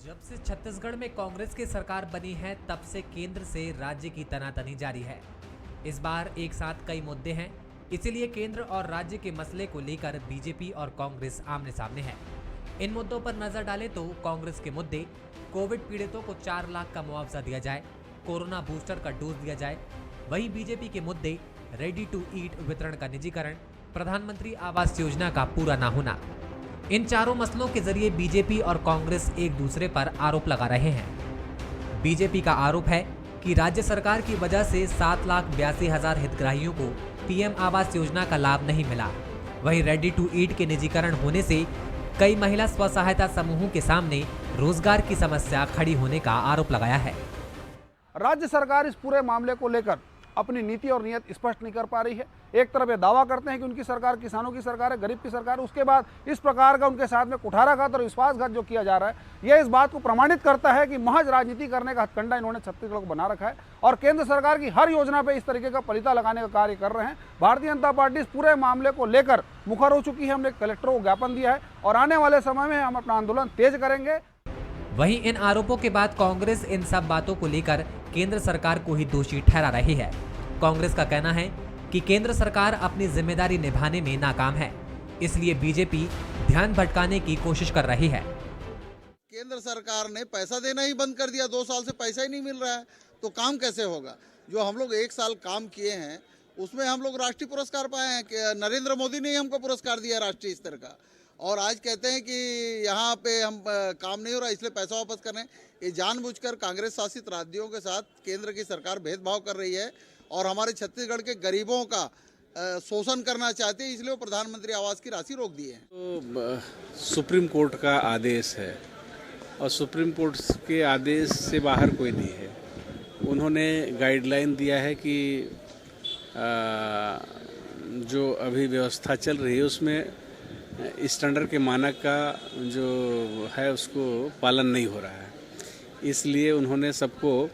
जब से छत्तीसगढ़ में कांग्रेस की सरकार बनी है तब से केंद्र से राज्य की तनातनी जारी है। इस बार एक साथ कई मुद्दे हैं, इसीलिए केंद्र और राज्य के मसले को लेकर बीजेपी और कांग्रेस आमने सामने है। इन मुद्दों पर नजर डालें तो कांग्रेस के मुद्दे कोविड पीड़ितों को 4 लाख का मुआवजा दिया जाए, कोरोना बूस्टर का डोज दिया जाए। वहीं बीजेपी के मुद्दे रेडी टू ईट वितरण का निजीकरण, प्रधानमंत्री आवास योजना का पूरा ना होना। इन चारों मसलों के जरिए बीजेपी और कांग्रेस एक दूसरे पर आरोप लगा रहे हैं। बीजेपी का आरोप है कि राज्य सरकार की वजह से 7,82,000 हितग्राहियों को पीएम आवास योजना का लाभ नहीं मिला। वहीं रेडी टू ईट के निजीकरण होने से कई महिला स्व सहायता समूहों के सामने रोजगार की समस्या खड़ी होने का आरोप लगाया है। राज्य सरकार इस पूरे मामले को लेकर अपनी नीति और नीयत स्पष्ट नहीं कर पा रही है। एक तरफ ये दावा करते हैं कि उनकी सरकार किसानों की सरकार है, गरीब की सरकार है, उसके बाद इस प्रकार का उनके साथ में कुठाराघात और विश्वासघात जो किया जा रहा है, यह इस बात को प्रमाणित करता है कि महज राजनीति करने का हथकंडा इन्होंने छत्तीसगढ़ को बना रखा है और केंद्र सरकार की हर योजना पर इस तरीके का पलीता लगाने का कार्य कर रहे हैं। भारतीय जनता पार्टी इस पूरे मामले को लेकर मुखर हो चुकी है। हमने कलेक्टरों को ज्ञापन दिया है और आने वाले समय में हम अपना आंदोलन तेज करेंगे। वहीं इन आरोपों के बाद कांग्रेस इन सब बातों को लेकर केंद्र सरकार को ही दोषी ठहरा रही है। कांग्रेस का कहना है कि केंद्र सरकार अपनी जिम्मेदारी निभाने में नाकाम है, इसलिए बीजेपी ध्यान भटकाने की कोशिश कर रही है। केंद्र सरकार ने पैसा देना ही बंद कर दिया, 2 साल से पैसा ही नहीं मिल रहा है, तो काम कैसे होगा। जो हम लोग 1 साल काम किए हैं उसमें हम लोग राष्ट्रीय पुरस्कार पाए हैं कि नरेंद्र मोदी ने ही हमको पुरस्कार दिया राष्ट्रीय स्तर का, और आज कहते हैं कि यहाँ पे हम काम नहीं हो रहा इसलिए पैसा वापस कर रहे हैं। ये जानबूझकर कांग्रेस शासित राज्यों के साथ केंद्र की सरकार भेदभाव कर रही है और हमारे छत्तीसगढ़ के गरीबों का शोषण करना चाहती है, इसलिए वो प्रधानमंत्री आवास की राशि रोक दी है। तो सुप्रीम कोर्ट का आदेश है और सुप्रीम कोर्ट के आदेश से बाहर कोई नहीं है। उन्होंने गाइडलाइन दिया है कि जो अभी व्यवस्था चल रही है उसमें स्टैंडर्ड के मानक का जो है उसको पालन नहीं हो रहा है, इसलिए उन्होंने सबको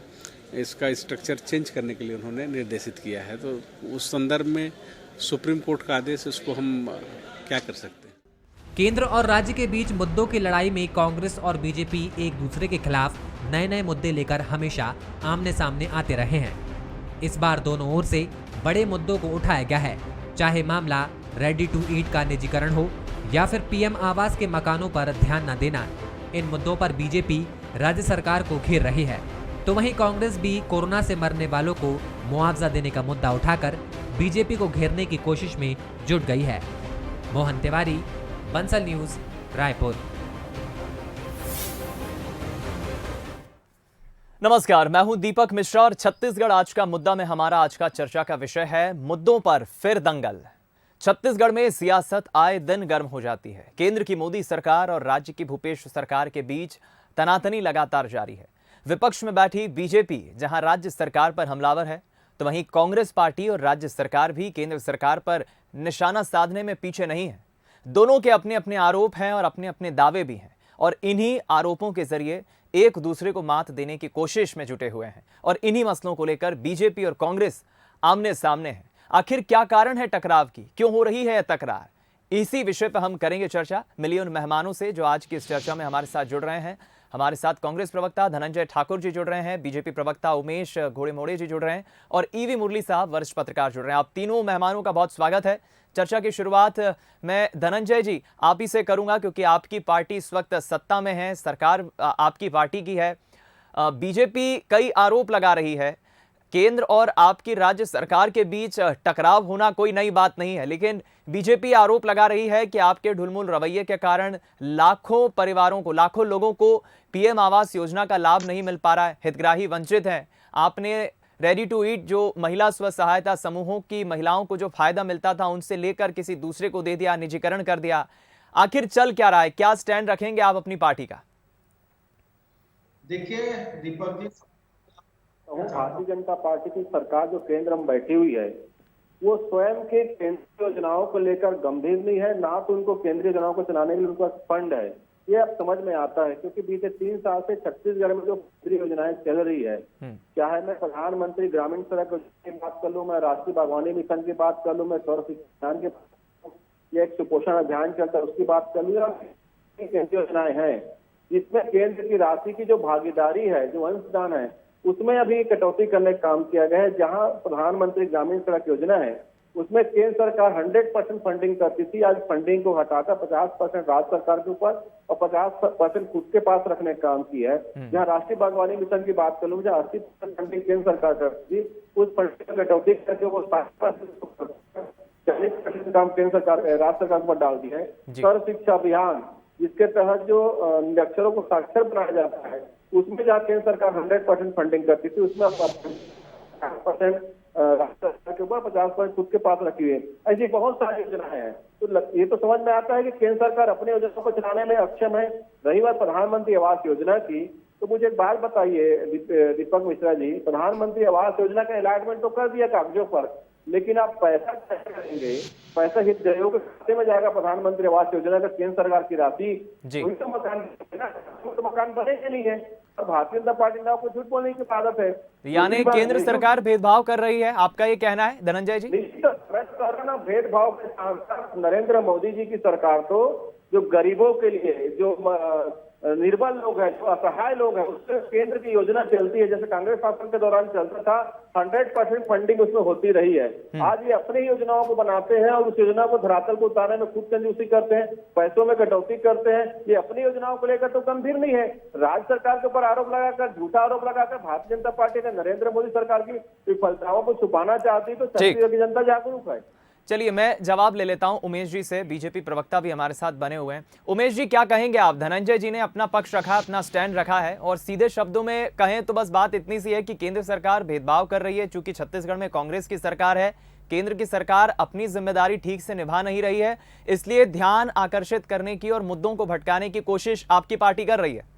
इसका स्ट्रक्चर चेंज करने के लिए उन्होंने निर्देशित किया है। तो उस संदर्भ में सुप्रीम कोर्ट का आदेश, उसको हम क्या कर सकते हैं। केंद्र और राज्य के बीच मुद्दों की लड़ाई में कांग्रेस और बीजेपी एक दूसरे के खिलाफ नए नए मुद्दे लेकर हमेशा आमने सामने आते रहे हैं। इस बार दोनों ओर से बड़े मुद्दों को उठाया गया है, चाहे मामला रेडी टू ईट का निजीकरण हो या फिर पीएम आवास के मकानों पर ध्यान न देना। इन मुद्दों पर बीजेपी राज्य सरकार को घेर रही है, तो वहीं कांग्रेस भी कोरोना से मरने वालों को मुआवजा देने का मुद्दा उठाकर बीजेपी को घेरने की कोशिश में जुट गई है। मोहन तिवारी, बंसल न्यूज, रायपुर। नमस्कार, मैं हूं दीपक मिश्रा और छत्तीसगढ़ आज का मुद्दा में हमारा आज का चर्चा का विषय है मुद्दों पर फिर दंगल। छत्तीसगढ़ में सियासत आए दिन गर्म हो जाती है। केंद्र की मोदी सरकार और राज्य की भूपेश सरकार के बीच तनातनी लगातार जारी है। विपक्ष में बैठी बीजेपी जहां राज्य सरकार पर हमलावर है, तो वहीं कांग्रेस पार्टी और राज्य सरकार भी केंद्र सरकार पर निशाना साधने में पीछे नहीं है। दोनों के अपने अपने आरोप हैं और अपने अपने दावे भी हैं, और इन्हीं आरोपों के जरिए एक दूसरे को मात देने की कोशिश में जुटे हुए हैं। और इन्हीं मसलों को लेकर बीजेपी और कांग्रेस आमने सामने है। आखिर क्या कारण है टकराव की, क्यों हो रही है यह तकरार, इसी विषय पर हम करेंगे चर्चा मिलियन मेहमानों से जो आज की इस चर्चा में हमारे साथ जुड़ रहे हैं। हमारे साथ कांग्रेस प्रवक्ता धनंजय ठाकुर जी जुड़ रहे हैं, बीजेपी प्रवक्ता उमेश घोड़ेमोड़े जी जुड़ रहे हैं और ईवी मुरली साहब वरिष्ठ पत्रकार जुड़ रहे हैं। आप तीनों मेहमानों का बहुत स्वागत है। चर्चा की शुरुआत मैं धनंजय जी आप ही से करूंगा, क्योंकि आपकी पार्टी इस वक्त सत्ता में है, सरकार आपकी पार्टी की है। बीजेपी कई आरोप लगा रही है। केंद्र और आपकी राज्य सरकार के बीच टकराव होना कोई नई बात नहीं है, लेकिन बीजेपी आरोप लगा रही है कि आपके ढुलमुल रवैये के कारण लाखों परिवारों को, लाखों लोगों को पीएम आवास योजना का लाभ नहीं मिल पा रहा है, हितग्राही वंचित हैं। आपने रेडी टू ईट जो महिला स्व सहायता समूहों की महिलाओं को जो फायदा मिलता था उनसे लेकर किसी दूसरे को दे दिया, निजीकरण कर दिया। आखिर चल क्या रहा है, क्या स्टैंड रखेंगे आप अपनी पार्टी का? देखिए दीपक जी, भारतीय जनता पार्टी की सरकार जो केंद्र में बैठी हुई है वो स्वयं के केंद्रीय योजनाओं को लेकर गंभीर नहीं है, ना तो उनको केंद्रीय योजनाओं को चलाने के लिए उनका फंड है। ये अब समझ में आता है, क्योंकि बीते 3 साल से छत्तीसगढ़ में जो केंद्रीय योजनाएं चल रही है, चाहे मैं प्रधानमंत्री ग्रामीण सड़क योजना की बात कर लूं, मैं राष्ट्रीय बागवानी मिशन की बात कर लूं, मैं सौर अभियान की, एक सुपोषण अभियान चलता है उसकी बात कर लूं, केंद्रीय योजनाएं हैं इसमें केंद्र की राशि की जो भागीदारी है, जो अंशदान है, उसमें अभी कटौती करने का काम किया गया है। जहां प्रधानमंत्री ग्रामीण सड़क योजना है, उसमें केंद्र सरकार 100% फंडिंग करती थी, आज फंडिंग को हटाकर 50% राज्य सरकार के ऊपर और 50% खुद के पास रखने का काम किया है। जहां राष्ट्रीय बागवानी मिशन की बात कर लूं, जहां 80% फंडिंग केंद्र सरकार करती थी, उस फंडिंग में कटौती करके वो 40% काम केंद्र सरकार राज्य सरकार के ऊपर डाल दिया है। सर्व शिक्षा अभियान, जिसके तहत जो निरक्षरों को साक्षर बनाया जाता है, उसमें जहाँ केंद्र सरकार 100% फंडिंग करती थी, उसमें 50% राज्य सरकार के ऊपर 50% खुद के पास रखी हुई है। ऐसी बहुत सारी योजनाएं हैं। तो ये तो समझ में आता है कि केंद्र सरकार अपनी योजनाओं को चलाने में अक्षम है। रही बात प्रधानमंत्री आवास योजना की, तो मुझे एक बात बताइए दीपक मिश्रा जी, प्रधानमंत्री आवास योजना का अलॉटमेंट तो कर दिया कागजों पर, लेकिन आप पैसा कैसे करेंगे? पैसा हितग्राहियों के खाते में जाएगा प्रधानमंत्री आवास योजना का, केंद्र सरकार की राशि, वही तो मकान बनेंगे नहीं है। भारतीय जनता पार्टी ने आपको झूठ बोलने की आदत है। यानी केंद्र सरकार भेदभाव कर रही है, आपका ये कहना है धनंजय जी? निश्चित, मैं कह रहा ना, भेदभाव के साथ नरेंद्र मोदी जी की सरकार तो जो गरीबों के लिए, जो निर्बल लोग हैं, जो असहाय लोग हैं, उससे केंद्र की योजना चलती है। जैसे कांग्रेस शासन के दौरान चलता था, 100% फंडिंग उसमें होती रही है। आज ये अपनी योजनाओं को बनाते हैं और उस योजना को धरातल को उतारने में खुद कंजूसी करते हैं, पैसों में कटौती करते हैं। ये अपनी योजनाओं को लेकर तो गंभीर नहीं है। राज्य सरकार के ऊपर आरोप लगाकर, झूठा आरोप लगाकर भारतीय जनता पार्टी ने नरेंद्र मोदी सरकार की विफलताओं को छुपाना चाहती, तो छत्तीसगढ़ की जनता जागरूक है। चलिए मैं जवाब ले लेता हूं उमेश जी से, बीजेपी प्रवक्ता भी हमारे साथ बने हुए हैं। उमेश जी, क्या कहेंगे आप? धनंजय जी ने अपना पक्ष रखा, अपना स्टैंड रखा है, और सीधे शब्दों में कहें तो बस बात इतनी सी है कि केंद्र सरकार भेदभाव कर रही है। चूंकि छत्तीसगढ़ में कांग्रेस की सरकार है, केंद्र की सरकार अपनी जिम्मेदारी ठीक से निभा नहीं रही है, इसलिए ध्यान आकर्षित करने की और मुद्दों को भटकाने की कोशिश आपकी पार्टी कर रही है।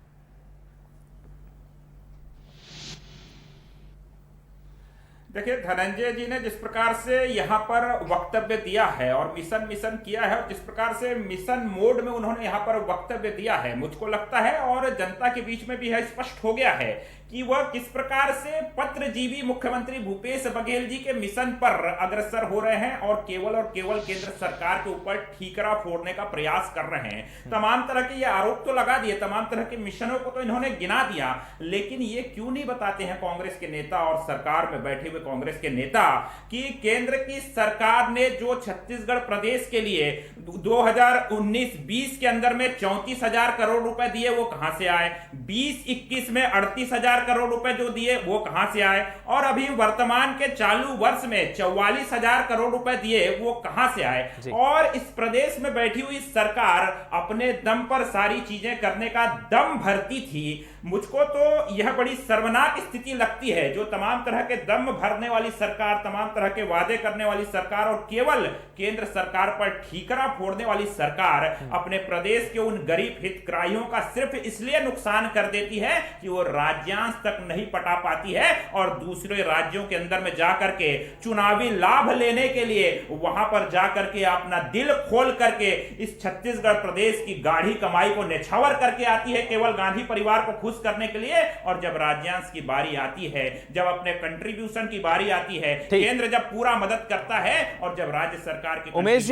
देखिए, धनंजय जी ने जिस प्रकार से यहाँ पर वक्तव्य दिया है और मिशन किया है, और जिस प्रकार से मिशन मोड में उन्होंने यहाँ पर वक्तव्य दिया है, मुझको लगता है और जनता के बीच में भी है स्पष्ट हो गया है कि वह किस प्रकार से पत्रजीवी मुख्यमंत्री भूपेश बघेल जी के मिशन पर अग्रसर हो रहे हैं और केवल केंद्र सरकार के ऊपर ठीकरा फोड़ने का प्रयास कर रहे हैं। तमाम तरह के ये आरोप तो लगा दिए, तमाम तरह के मिशनों को तो इन्होंने गिना दिया, लेकिन ये क्यों नहीं बताते हैं कांग्रेस के नेता और सरकार में बैठे हुए कांग्रेस के नेता कि केंद्र की सरकार ने जो छत्तीसगढ़ प्रदेश के लिए 2019-20 के अंदर में 34,000 करोड़ रुपए दिए, वो कहां से आए? 20-21 में 38,000 करोड़ रुपए जो दिए, वो कहां से आए? और अभी वर्तमान के चालू वर्ष में 44,000 करोड़ रुपए दिए, वो कहां से आए? और इस प्रदेश में बैठी हुई सरकार अपने दम पर सारी चीजें करने का दम भरती थी। मुझको तो यह बड़ी शर्मनाक स्थिति लगती है, जो तमाम तरह के दम भरने वाली सरकार, तमाम तरह के वादे करने वाली सरकार और केवल केंद्र सरकार पर ठीकरा फोड़ने वाली सरकार अपने प्रदेश के उन गरीब हितग्राहियों का सिर्फ इसलिए नुकसान कर देती है कि वो राज्यांश तक नहीं पटा पाती है और दूसरे राज्यों के अंदर में जाकर के चुनावी लाभ लेने के लिए वहां पर जाकर के अपना दिल खोल करके इस छत्तीसगढ़ प्रदेश की गाढ़ी कमाई को निछावर करके आती है, केवल गांधी परिवार को खुश करने के लिए। और जब राज्यांश की बारी आती है, जब अपने कंट्रीब्यूशन की बारी आती है, केंद्र जब पूरा मदद करता है और जब राज्य सरकार की उमेश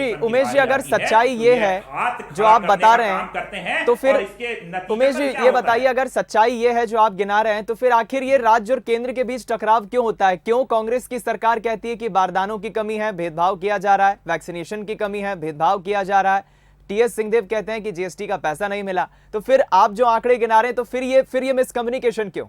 जी अगर सच्चाई ये है जो आप बता रहे हैं, तो फिर उमेश जी ये बताइए, अगर सच्चाई ये है जो आप गिना रहे हैं, तो फिर आखिर ये राज्य और केंद्र के बीच टकराव क्यों होता है? क्यों कांग्रेस की सरकार कहती है कि बारदानों की कमी है, भेदभाव किया जा रहा है, वैक्सीनेशन की कमी है, भेदभाव किया जा रहा है, टीएस सिंहदेव कहते हैं कि जीएसटी का पैसा नहीं मिला, तो फिर आप जो आंकड़े गिना रहे हैं, तो फिर ये मिसकम्युनिकेशन क्यों?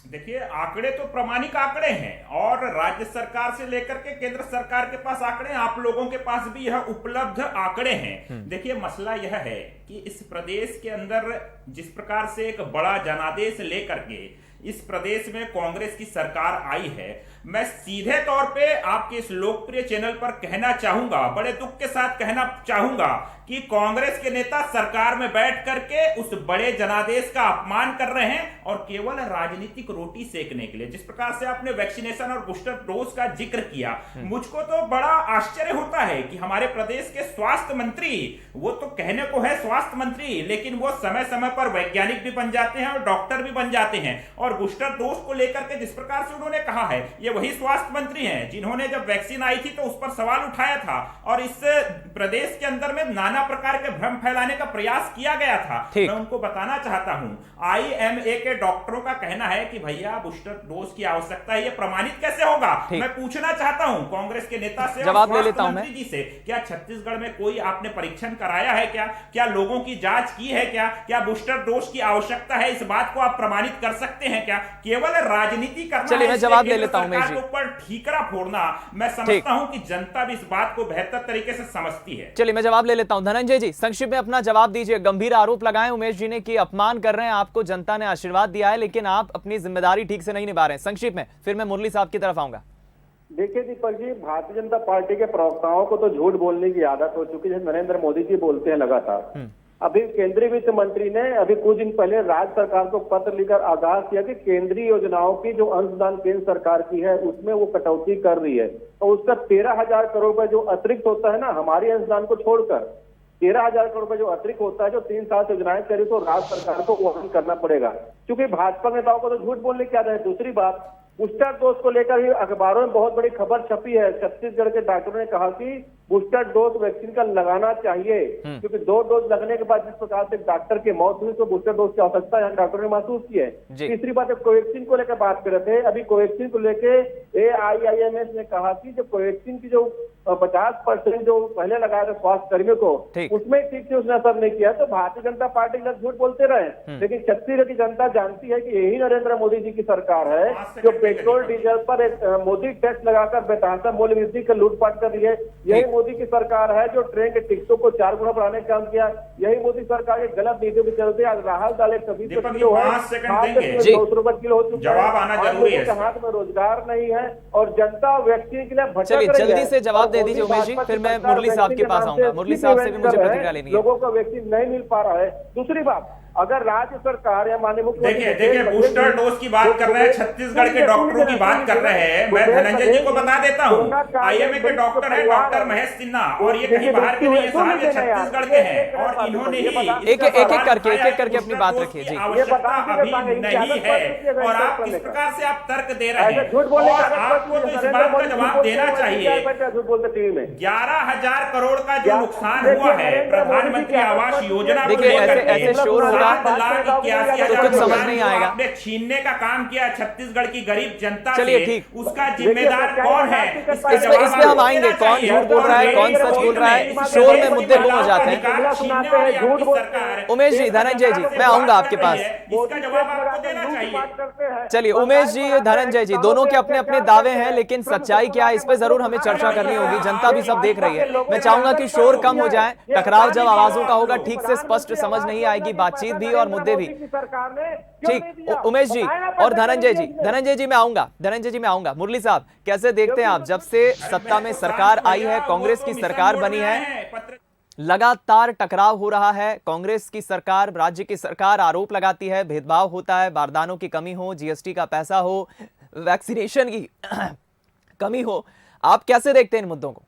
देखिए, आंकड़े तो प्रामाणिक आंकड़े हैं और राज्य सरकार से लेकर के केंद्र सरकार के पास आंकड़े, आप लोगों के पास भी यह उपलब्ध आंकड़े हैं। देखिए, मसला यह है कि इस प्रदेश के अंदर जिस प्रकार से एक बड़ा जनादेश लेकर के इस प्रदेश में कांग्रेस की सरकार आई है, मैं सीधे तौर पे आपके इस लोकप्रिय चैनल पर कहना चाहूंगा, बड़े दुख के साथ कहना चाहूंगा कि कांग्रेस के नेता सरकार में बैठ करके उस बड़े जनादेश का अपमान कर रहे हैं और केवल राजनीतिक रोटी सेकने के लिए। जिस प्रकार से आपने वैक्सीनेशन और बूस्टर डोज का जिक्र किया, मुझको तो बड़ा आश्चर्य होता है कि हमारे प्रदेश के स्वास्थ्य मंत्री, वो तो कहने को है स्वास्थ्य मंत्री, लेकिन वो समय समय पर वैज्ञानिक भी बन जाते हैं और डॉक्टर भी बन जाते हैं और और बूस्टर डोज को लेकर के जिस प्रकार से उन्होंने कहा है, ये वही स्वास्थ्य मंत्री हैं जिन्होंने जब वैक्सीन आई थी तो उस पर सवाल उठाया था और इस प्रदेश के अंदर में नाना प्रकार के भ्रम फैलाने का प्रयास किया गया था। मैं उनको बताना चाहता हूं, IMA के डॉक्टरों का कहना है कि भैया बूस्टर डोज की आवश्यकता है, ये प्रमाणित कैसे होगा? मैं पूछना चाहता हूं कांग्रेस के नेता से, जवाब ले लेता हूं मैं जी से, क्या छत्तीसगढ़ में कोई आपने परीक्षण कराया है क्या लोगों की जांच की है क्या बूस्टर डोज की आवश्यकता है? इस बात को आप प्रमाणित कर सकते हैं क्या? केवल राजनीति करना, चलिए मैं जवाब ले लेता हूं उमेश जी। ऊपर ठीकरा फोड़ना, मैं समझता हूं कि जनता भी इस बात को बेहतर तरीके से समझती है। चलिए मैं जवाब ले लेता हूं। धनंजय जी संक्षिप्त में अपना जवाब दीजिए। गंभीर आरोप लगाए उमेश जी ने कि अपमान कर रहे हैं आपको, जनता ने आशीर्वाद दिया है लेकिन आप अपनी जिम्मेदारी ठीक से नहीं निभा रहे हैं। संक्षिप्त में, फिर मैं मुरली साहब की तरफ आऊंगा। देखिए दीपक जी, भारतीय जनता पार्टी के प्रवक्ताओं को तो झूठ बोलने की आदत हो चुकी है, नरेंद्र मोदी जी बोलते हैं लगातार। अभी केंद्रीय वित्त मंत्री ने अभी कुछ दिन पहले राज्य सरकार को पत्र लिखकर आगाह किया कि केंद्रीय योजनाओं की जो अंशदान केंद्र सरकार की है उसमें वो कटौती कर रही है और उसका 13,000 करोड़ रुपए जो अतिरिक्त होता है ना, हमारी अंशदान को छोड़कर 13,000 करोड़ रुपए जो अतिरिक्त होता है, जो 3 साल से योजनाएं करी तो राज्य सरकार को वहन करना पड़ेगा, क्योंकि भाजपा नेताओं को तो झूठ बोलने की आदत है। दूसरी बात, बूस्टर डोज को लेकर भी अखबारों में बहुत बड़ी खबर छपी है। छत्तीसगढ़ के डॉक्टरों ने कहा कि बूस्टर डोज वैक्सीन का लगाना चाहिए, क्योंकि 2 डोज लगने के बाद जिस प्रकार से डॉक्टर की मौत हुई तो बूस्टर डोज की आवश्यकता यहाँ डॉक्टरों ने महसूस की है। तीसरी बात है, कोवैक्सीन को लेकर बात कर रहे थे। अभी कोवैक्सीन को लेकर AIIMS ने कहा कि जो कोवैक्सीन की जो 50% जो पहले लगाया था स्वास्थ्य कर्मियों को, उसमें ठीक से उसने असर नहीं किया। तो भारतीय जनता पार्टी के झूठ बोलते रहे, लेकिन छत्तीसगढ़ की जनता जानती है कि यही नरेंद्र मोदी जी की सरकार है जो पेट्रोल डीजल पर एक मोदी टैक्स लगाकर बेतहाशा मूल्य वृद्धि कर लूटपाट कर रही है। यही मोदी की सरकार है जो ट्रेन के टिकटों को 4 गुना बढ़ाने का काम किया। यही मोदी सरकार के गलत नीतियों के चलते आज राहल दाल 120 किलो है, 200 रुपए किलो हो चुका है। जवाब आना जरूरी है। हाथ में रोजगार नहीं है और जनता वैक्सीन के लिए भटक रही है। चलिए जल्दी से जवाब दे दीजिए उमेश जी, फिर मैं मुरली साहब के पास आऊंगा। मुरली साहब से भी मुझे प्रतिक्रिया लेनी है। लोगों को वैक्सीन नहीं मिल पा रहा है। दूसरी बात, अगर राज्य सरकार या माननीय मुख्यमंत्री देखिए बूस्टर डोज की बात कर रहे हैं, छत्तीसगढ़ के डॉक्टरों की बात कर रहे हैं। मैं धनंजय जी को बता देता हूं, IMA के डॉक्टर है डॉक्टर महेश सिन्हा, और ये कहीं बाहर के नहीं है साहब, ये छत्तीसगढ़ के हैं और इन्होंने ही एक एक करके अपनी बात रखिए जी। आवश्यकता अभी नहीं है और आप किस प्रकार से आप तर्क दे रहे हैं और आपको तो इस बात का जवाब देना चाहिए। 11,000 करोड़ का जो नुकसान हुआ है प्रधानमंत्री आवास योजना को लेकर, ऐसे शोर होगा तो कुछ समझ नहीं आएगा। आपने छीनने का काम किया छत्तीसगढ़ की गरीब जनता चलिए से, ठीक, उसका जिम्मेदार कौन है? इस पे हम आएंगे, कौन झूठ बोल रहा है, कौन सच बोल रहा है। शोर में मुद्दे गुम हो जाते हैं। उमेश जी, धनंजय जी, मैं आऊंगा आपके पास। इसका जवाब आपको देना चाहिए। चलिए उमेश जी, धनंजय जी, दोनों के अपने अपने दावे हैं, लेकिन सच्चाई क्या है इस पे जरूर हमें चर्चा करनी होगी। जनता भी सब देख रही है। मैं चाहूंगा कि शोर कम हो जाए, टकराव जब आवाजों का होगा ठीक से स्पष्ट समझ नहीं आएगी, बातचीत भी और मुद्दे भी। ठीक, उमेश जी और धनंजय जी मैं आऊंगा। मुरली साहब, कैसे देखते हैं आप, जब से सत्ता में सरकार आई है, कांग्रेस की सरकार बनी है, लगातार टकराव हो रहा है। कांग्रेस की सरकार, राज्य की सरकार आरोप लगाती है भेदभाव होता है, बारदानों की कमी हो, GST का पैसा हो, वैक्सीनेशन की कमी हो। आप कैसे देखते हैं इन मुद्दों को?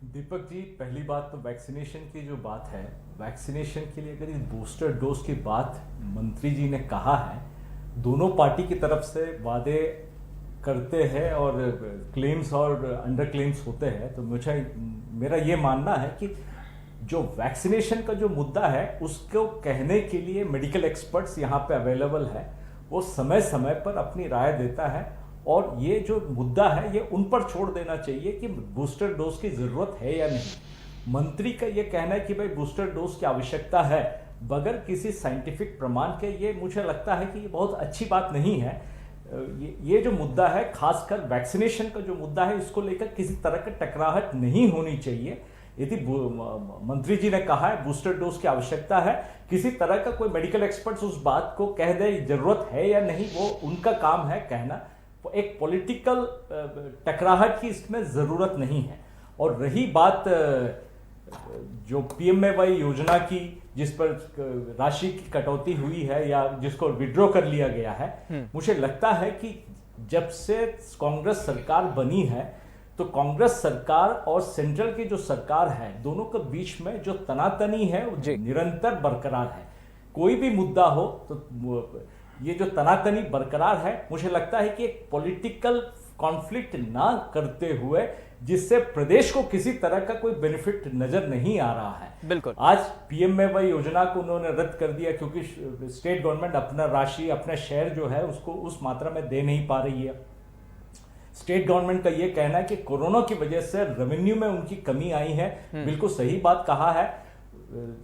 दीपक जी, पहली बात तो वैक्सीनेशन की जो बात है, वैक्सीनेशन के लिए अगर इस बूस्टर डोज की बात मंत्री जी ने कहा है, दोनों पार्टी की तरफ से वादे करते हैं और क्लेम्स और अंडर क्लेम्स होते हैं, तो मेरा ये मानना है कि जो वैक्सीनेशन का जो मुद्दा है उसको कहने के लिए मेडिकल एक्सपर्ट्स यहाँ पे अवेलेबल है, वो समय समय पर अपनी राय देता है और ये जो मुद्दा है ये उन पर छोड़ देना चाहिए कि बूस्टर डोज की जरूरत है या नहीं। मंत्री का ये कहना है कि भाई बूस्टर डोज की आवश्यकता है बगैर किसी साइंटिफिक प्रमाण के, ये मुझे लगता है कि ये बहुत अच्छी बात नहीं है। ये जो मुद्दा है, खासकर वैक्सीनेशन का जो मुद्दा है, इसको लेकर किसी तरह का टकराहट नहीं होनी चाहिए। यदि मंत्री जी ने कहा है बूस्टर डोज की आवश्यकता है, किसी तरह का कोई मेडिकल एक्सपर्ट्स उस बात को कह दे जरूरत है या नहीं, वो उनका काम है कहना। एक पॉलिटिकल टकराहट की इसमें जरूरत नहीं है। और रही बात जो PMAY योजना की, जिस पर राशि की कटौती हुई है या जिसको विड्रॉ कर लिया गया है, मुझे लगता है कि जब से कांग्रेस सरकार बनी है तो कांग्रेस सरकार और सेंट्रल की जो सरकार है, दोनों के बीच में जो तनातनी है वो निरंतर बरकरार है। कोई भी मुद्दा हो तो ये जो तनातनी बरकरार है, मुझे लगता है कि एक पॉलिटिकल कॉन्फ्लिक्ट ना करते हुए, जिससे प्रदेश को किसी तरह का कोई बेनिफिट नजर नहीं आ रहा है। बिल्कुल। आज पीएमएवाई योजना को उन्होंने रद्द कर दिया क्योंकि स्टेट गवर्नमेंट अपना राशि, अपना शेयर जो है उसको उस मात्रा में दे नहीं पा रही है। स्टेट गवर्नमेंट का यह कहना है कि कोरोना की वजह से रेवेन्यू में उनकी कमी आई है। बिल्कुल सही बात कहा है।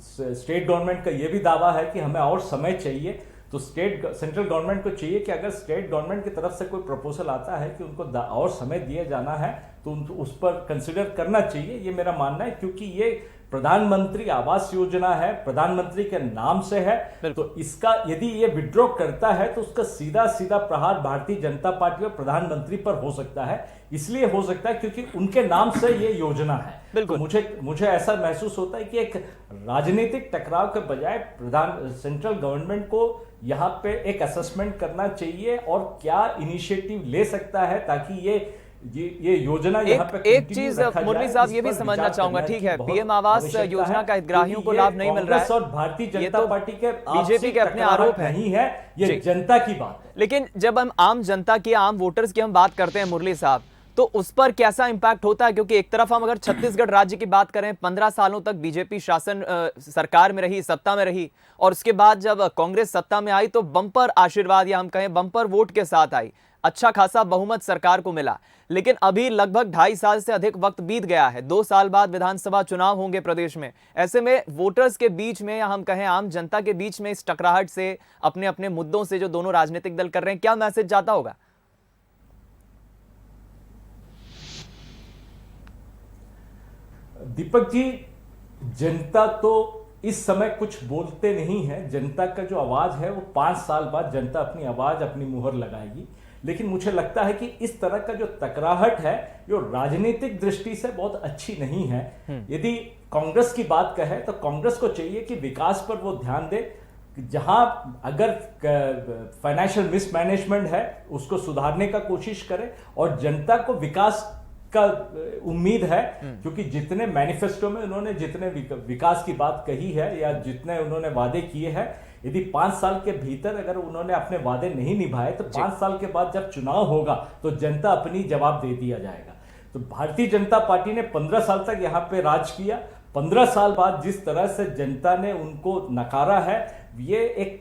स्टेट गवर्नमेंट का यह भी दावा है कि हमें और समय चाहिए। तो सेंट्रल गवर्नमेंट को चाहिए कि अगर स्टेट गवर्नमेंट की तरफ से कोई प्रपोजल आता है कि उनको और समय दिया जाना है तो उस पर कंसिडर करना चाहिए, ये मेरा मानना है। क्योंकि ये प्रधानमंत्री आवास योजना है, प्रधानमंत्री के नाम से है, तो इसका यदि ये विड्रॉ करता है तो उसका सीधा सीधा प्रहार भारतीय जनता पार्टी और प्रधानमंत्री पर हो सकता है। इसलिए हो सकता है क्योंकि उनके नाम से ये योजना है। तो मुझे ऐसा महसूस होता है कि एक राजनीतिक टकराव के बजाय सेंट्रल गवर्नमेंट को यहाँ पे एक असेसमेंट करना चाहिए और क्या इनिशिएटिव ले सकता है ताकि ये योजना यहाँ पे एक चीज मुरली साहब ये भी समझना चाहूंगा, ठीक है, पीएम आवास योजना का हितग्राहियों को लाभ नहीं मिल रहा है और भारतीय जनता पार्टी के बीजेपी के अपने आरोप नहीं है, ये जनता की बात है। लेकिन जब हम आम जनता की, आम वोटर्स की हम बात करते हैं मुरली साहब, तो उस पर कैसा इंपैक्ट होता है? क्योंकि एक तरफ हम अगर छत्तीसगढ़ राज्य की बात करें, 15 सालों तक बीजेपी शासन सरकार में रही, सत्ता में रही, और उसके बाद जब कांग्रेस सत्ता में आई तो बम्पर आशीर्वाद या हम कहें बम्पर वोट के साथ आई, अच्छा खासा बहुमत सरकार को मिला। लेकिन अभी लगभग 2.5 साल से अधिक वक्त बीत गया है, 2 साल बाद विधानसभा चुनाव होंगे प्रदेश में। ऐसे में वोटर्स के बीच में या हम कहें आम जनता के बीच में इस टकराहट से, अपने अपने मुद्दों से जो दोनों राजनीतिक दल कर रहे हैं, क्या मैसेज जाता होगा? दीपक जी, जनता तो इस समय कुछ बोलते नहीं है। जनता का जो आवाज है वो 5 साल बाद जनता अपनी आवाज, अपनी मुहर लगाएगी। लेकिन मुझे लगता है कि इस तरह का जो टकराहट है जो राजनीतिक दृष्टि से बहुत अच्छी नहीं है। यदि कांग्रेस की बात कहे तो कांग्रेस को चाहिए कि विकास पर वो ध्यान दे। जहां अगर फाइनेंशियल मिसमैनेजमेंट है उसको सुधारने का कोशिश करे और जनता को विकास का उम्मीद है। क्योंकि जितने मैनिफेस्टो में उन्होंने जितने विकास की बात कही है या जितने उन्होंने वादे किए हैं, यदि 5 साल के भीतर अगर उन्होंने अपने वादे नहीं निभाए तो 5 साल के बाद जब चुनाव होगा तो जनता अपनी जवाब दे दिया जाएगा। तो भारतीय जनता पार्टी ने 15 साल तक यहाँ पे राज किया। 15 साल बाद जिस तरह से जनता ने उनको नकारा है, ये एक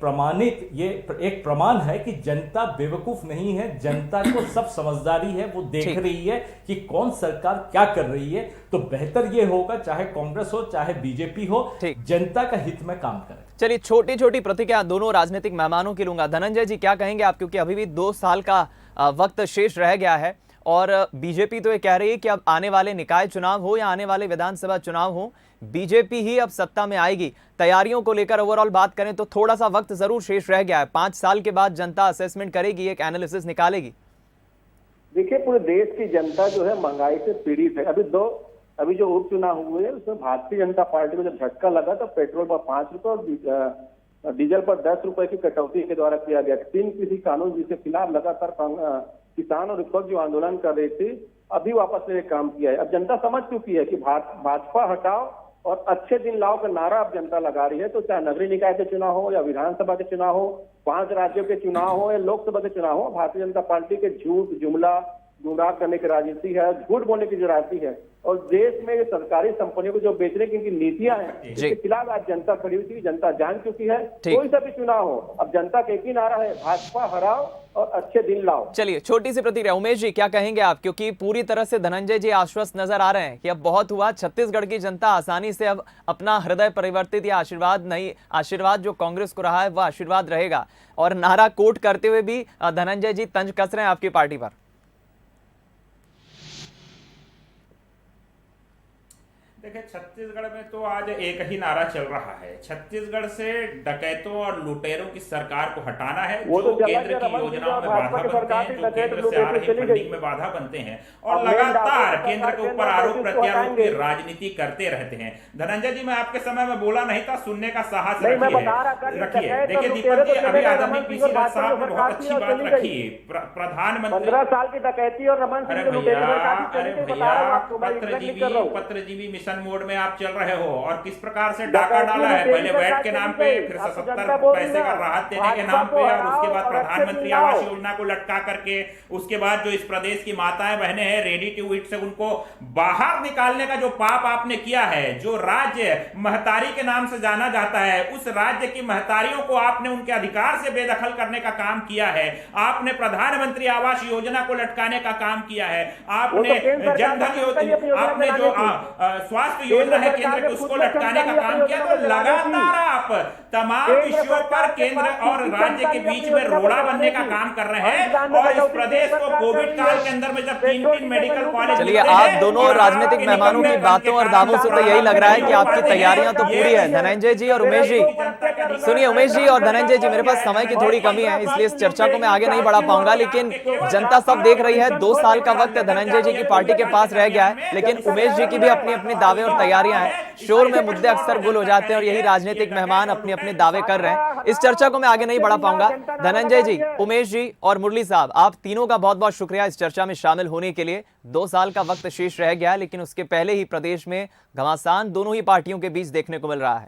प्रमाण है कि जनता बेवकूफ नहीं है। जनता को सब समझदारी है, वो देख रही है कि कौन सरकार क्या कर रही है। तो बेहतर ये होगा, चाहे कांग्रेस हो चाहे बीजेपी हो, जनता का हित में काम करे। चलिए, छोटी छोटी प्रतिक्रिया दोनों राजनीतिक मेहमानों की लूंगा। धनंजय जी, क्या कहेंगे आप? क्योंकि अभी भी 2 साल का वक्त शेष रह गया है और बीजेपी तो ये कह रही है कि अब आने वाले निकाय चुनाव हो या आने वाले विधानसभा चुनाव हो, बीजेपी ही अब सत्ता में आएगी। तैयारियों को लेकर ओवरऑल बात करें तो थोड़ा सा वक्त जरूर शेष रह गया है। 5 साल के बाद जनता असेसमेंट करेगी, एक एनालिसिस निकालेगी। देखिए, पूरे देश की जनता जो है महंगाई से पीड़ित है। अभी जो उपचुनाव हुए उसमें भारतीय जनता पार्टी को जब झटका लगा तो पेट्रोल पर 5 रुपए और डीजल पर 10 रुपए की कटौती के द्वारा किया गया। 3 कृषि कानून जिसके खिलाफ लगातार किसान और विपक्ष जो आंदोलन कर रहे थे, अभी वापस से काम किया है। अब जनता समझ चुकी है कि भाजपा हटाओ और अच्छे दिन लाओ का नारा अब जनता लगा रही है। तो चाहे नगरीय निकाय के चुनाव हो या विधानसभा के चुनाव हो, 5 राज्यों के चुनाव हो या लोकसभा के चुनाव हो, भारतीय जनता पार्टी के झूठ, जुमला, गुमराह करने की राजनीति है, झूठ बोलने की जो राजनीति है और देश में सरकारी कंपनियों को जो बेचने की नीतियां हैं, इसके खिलाफ आज जनता खड़ी हुई थी। जनता जान चुकी है। कोई सा भी चुनाव हो, अब जनता का एक ही नारा है, भाजपा हराओ और अच्छे दिन लाओ। चलिए, छोटी सी प्रतिक्रिया उमेश जी, क्या कहेंगे आप? क्योंकि पूरी तरह से धनंजय जी आश्वस्त नजर आ रहे हैं कि अब बहुत हुआ, छत्तीसगढ़ की जनता आसानी से अब अपना हृदय परिवर्तित या आशीर्वाद जो कांग्रेस को रहा है वह आशीर्वाद रहेगा, और नारा कोट करते हुए भी धनंजय जी तंज कस रहे हैं आपकी पार्टी पर। देखिए, छत्तीसगढ़ में तो आज एक ही नारा चल रहा है, छत्तीसगढ़ से डकैतों और लुटेरों की सरकार को हटाना है, जो केंद्र की योजनाओं में बाधा बनते हैं, जो केंद्र से आ रही फंडिंग में बाधा बनते हैं और लगातार केंद्र के ऊपर आरोप प्रत्यारोप की राजनीति करते रहते हैं। धनंजय जी, मैं आपके समय में बोला नहीं था, सुनने का साहस रखिए। देखिए दीपक जी, अभी आदरणीय पीसी दत्त साहब ने बहुत अच्छी बात रखी, प्रधानमंत्री 15 साल की डकैती और रमन सिंह पत्रजीवी मिशन मोड में आप चल रहे हो और किस प्रकार से डाका डाला है, पहले वैट के नाम पे, फिर 77 पैसे का राहत देने के नाम पे और उसके बाद प्रधानमंत्री आवास योजना को लटका करके, उसके बाद जो इस प्रदेश की माताएं बहनें हैं रेडी टू ईट से उनको बाहर निकालने का जो पाप आपने किया है, जो राज्य महतारी के नाम से जाना जाता है, उस राज्य की महतारियों को आपने उनके अधिकार से बेदखल करने का काम किया है। आपने प्रधानमंत्री आवास योजना को लटकाने का काम किया है, आपने जनधन योजना, आपने जो स्वास्थ्य योजना है केंद्र की उसको लटकाने का काम किया। तो लगातार आप तमाम विषयों पर केंद्र और राज्य के बीच में रोड़ा बनने का काम कर रहे हैं और इस प्रदेश को कोविड काल के अंदर में जब 3 मेडिकल कॉलेज, चलिए आप दोनों राजनीतिक मेहमानों की बातों और दावों से तो यही लग रहा है कि आपकी तैयारियां तो पूरी है। धनंजय जी और उमेश जी, सुनिए उमेश जी और धनंजय जी, मेरे पास समय की थोड़ी कमी है इसलिए इस चर्चा को मैं आगे नहीं बढ़ा पाऊंगा, लेकिन जनता सब देख रही है, 2 साल का वक्त धनंजय जी की पार्टी के पास रह गया है, लेकिन उमेश जी की भी अपनी अपनी दावे और तैयारियां हैं। शोर में मुद्दे अक्सर गुल हो जाते हैं और यही राजनीतिक मेहमान अपने अपने दावे कर रहे हैं। इस चर्चा को मैं आगे नहीं बढ़ा पाऊंगा। धनंजय जी, उमेश जी और मुरली साहब, आप तीनों का बहुत बहुत शुक्रिया इस चर्चा में शामिल होने के लिए। 2 साल का वक्त शेष रह गया, लेकिन उसके पहले ही प्रदेश में घमासान दोनों ही पार्टियों के बीच देखने को मिल रहा है।